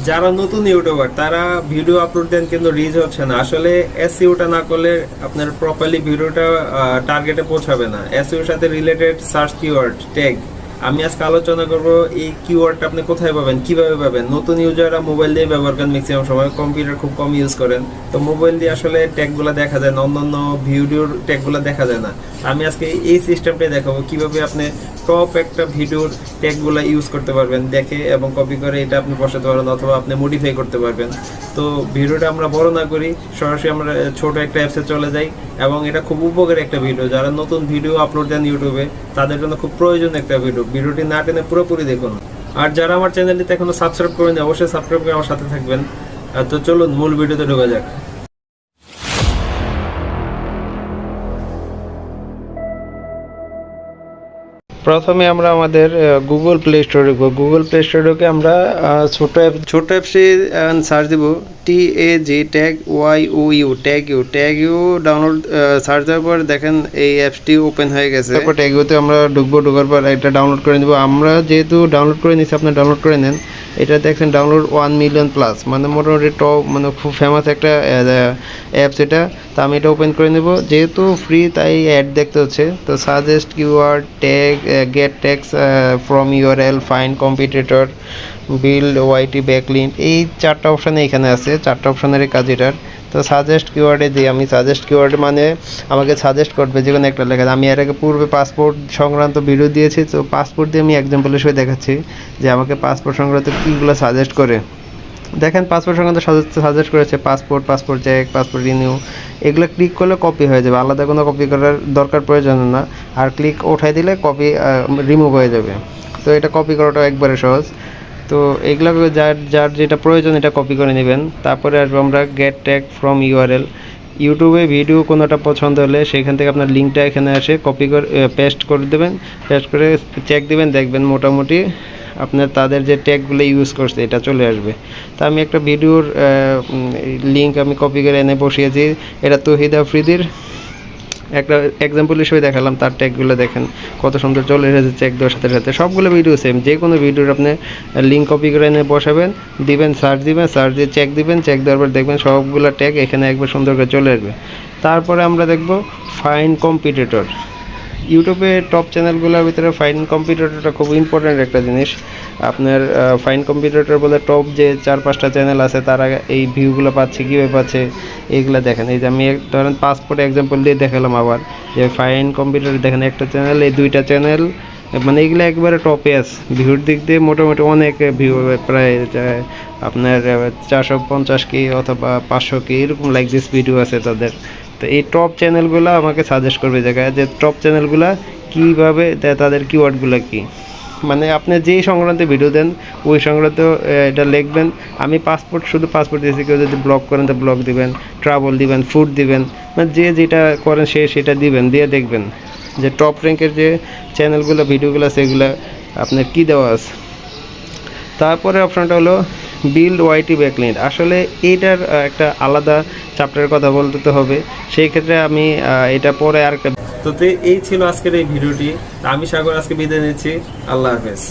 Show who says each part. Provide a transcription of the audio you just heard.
Speaker 1: যারা নতুন ইউটিউবার তারা ভিডিও আপলোড দেন কিন্তু রিচ হচ্ছে না। আসলে এসইওটা না করলে আপনার প্রপারলি ভিডিওটা টার্গেটে পৌঁছাবে না। এসইওর সাথে রিলেটেড সার্চ কিওয়ার্ড ট্যাগ আমি আজকে আলোচনা করব। এই কিওয়ার্ডটা আপনি কোথায় পাবেন, কিভাবে পাবেন। নতুন ইউজাররা মোবাইল দিয়ে ব্যবহার করেন, ম্যাক্সিমাম সময় কম্পিউটার খুব কম ইউজ করেন, তো মোবাইল দিয়ে আসলে ট্যাগগুলো দেখা যায় না, অন্যান্য ভিডিওর ট্যাগগুলো দেখা যায় না। আমি আজকে এই সিস্টেমটাই দেখাবো কিভাবে আপনি টপ একটা ভিডিওর ট্যাগগুলো ইউজ করতে পারবেন, দেখে এবং কপি করে এটা আপনি বসাতে পারবেন অথবা আপনি মডিফাই করতে পারবেন। তো ভিডিওটা আমরা বড় না করি, সরাসরি আমরা ছোট একটা অ্যাপসে চলে যাই এবং এটা খুব উপকারী একটা ভিডিও। যারা নতুন ভিডিও আপলোড দেন ইউটিউবে তাদের জন্য খুব প্রয়োজন একটা ভিডিওটি না টেনে পুরোপুরি দেখুন। আর যারা আমার চ্যানেলটিতে এখনো সাবস্ক্রাইব করেনি অবশ্যই সাবস্ক্রাইব করে আমার সাথে থাকবেন। তো চলুন মূল ভিডিওতে ঢোকা যাক। প্রথমে আমরা আমাদের গুগল প্লে স্টোরে ঢুকবো। গুগল প্লে স্টোরে ঢুকে আমরা ছোট অ্যাপসটি সার্চ দিব TAG tag YOU tag you download search দেওয়ার পর দেখেন এই অ্যাপসটি ওপেন হয়ে গেছে। তারপর ট্যাগ ইউতে আমরা ঢুকবো, ঢোকার পর এটা ডাউনলোড করে নেব। আমরা যেহেতু ডাউনলোড করে নিচ্ছি আপনার ডাউনলোড করে নেন। এটা দেখছেন ডাউনলোড 1 মিলিয়ন প্লাস, মানে মোটামুটি টপ, মানে খুব ফেমাস একটা অ্যাপস এটা। তো আমি এটা ওপেন করে নেব, যেহেতু ফ্রি তাই অ্যাড দেখতে হচ্ছে। তো suggest keyword tag, get tags from URL, find competitor, build YT backlink, এই চারটা অপশানে এখানে আছে। চারটা অপশানের কাজ এটার। তো সাজেস্ট কিওয়ার্ডে দিই আমি। সাজেস্ট কিওয়ার্ড মানে আমাকে সাজেস্ট করবে যে কোনো একটা লেখা। আমি এর আগে পূর্বে পাসপোর্ট সংক্রান্ত ভিডিও দিয়েছি, তো পাসপোর্ট দিয়ে আমি এক্সাম্পল হিসেবে দেখাচ্ছি যে আমাকে পাসপোর্ট সংক্রান্ত কীগুলো সাজেস্ট করে। দেখেন পাসপোর্ট সংক্রান্ত সাজেস্ট করেছে পাসপোর্ট চেক, পাসপোর্ট রিনিউ। এগুলো ক্লিক করলে কপি হয়ে যাবে, আলাদা কোনো কপি করার দরকার প্রয়োজন না। আর ক্লিক ওঠাই দিলে কপি রিমুভ হয়ে যাবে। তো এটা কপি করাটা একবারে সহজ। তো এগুলো যার যেটা প্রয়োজন এটা কপি করে নেবেন। তারপরে আসবো আমরা গেট ট্যাগ ফ্রম ইউআরএল। ইউটিউবে ভিডিও কোনোটা পছন্দ হলে সেখান থেকে আপনার লিঙ্কটা এখানে আসে কপি করে পেস্ট করে দেবেন। পেস্ট করে চেক দিবেন, দেখবেন মোটামুটি আপনার তাদের যে ট্যাগগুলো ইউজ করছে এটা চলে আসবে। তো আমি একটা ভিডিওর লিঙ্ক আমি কপি করে এনে বসিয়েছি। এটা তহিদ আফ্রিদির একটা এক্সাম্পল হিসেবে দেখালাম। তার ট্যাগগুলো দেখেন কত সুন্দর চলে এসেছে চেক দেওয়ার সাথে সাথে। সবগুলো ভিডিও সেম, যে কোনো ভিডিওর আপনি লিঙ্ক কপি করে এনে বসাবেন, দিবেন সার্চ দিবেন, সার্চ দিয়ে চেক দিবেন, চেক দেওয়ার পর দেখবেন সবগুলো ট্যাগ এখানে একবার সুন্দর করে চলে আসবে। তারপরে আমরা দেখব ফাইন্ড কম্পিটিটর। ইউটিউবে টপ চ্যানেলগুলোর ভিতরে ফাইন্ড কম্পিটিটরটা খুব ইম্পর্ট্যান্ট একটা জিনিস। আপনার ফাইন্ড কম্পিটিটর বলে টপ যে 4-5টা চ্যানেল আছে তারা এই ভিউগুলো পাচ্ছে, কীভাবে পাচ্ছে এইগুলো দেখেন। এই যে আমি ধরেন পাসপোর্ট এক্সাম্পল দিয়ে দেখালাম আবার, যে ফাইন্ড কম্পিটিটর দেখেন একটা চ্যানেল, এই 2টা চ্যানেল, মানে এগুলো একবারে টপে আছে ভিউর দিক দিয়ে। মোটামুটি অনেক ভিউ, প্রায় আপনার 450K অথবা 500K এরকম লাইক দিস ভিডিও আছে তাদের। তো এই টপ চ্যানেলগুলো আমাকে সাজেস্ট করবে জায়গায় যে টপ চ্যানেলগুলো কীভাবে, তাদের কিওয়ার্ডগুলো কী। মানে আপনি যেই সংক্রান্ত ভিডিও দেন ওই সংক্রান্ত এটা লিখবেন। আমি শুধু পাসপোর্ট দিয়েছি, কেউ যদি ব্লগ করেন তো ব্লগ দিবেন, ট্রাভেল দিবেন, ফুড দিবেন, মানে যে যেটা করেন সেটা দিবেন, দিয়ে দেখবেন যে টপ র্যাঙ্কের যে চ্যানেলগুলো ভিডিওগুলো সেগুলো আপনার কী দেওয়া আছে। তারপরে অপশানটা হলো বিল্ড ওয়াইটি ব্যাকলিঙ্ক। আসলে এইটার একটা আলাদা চ্যাপ্টারের কথা বলতে হবে, সেই ক্ষেত্রে আমি এটা পরে আরেকটা। তো এই ছিল আজকের এই ভিডিওটি। আমি সাগর আজকে বিদায় নিচ্ছি। আল্লাহ হাফেজ।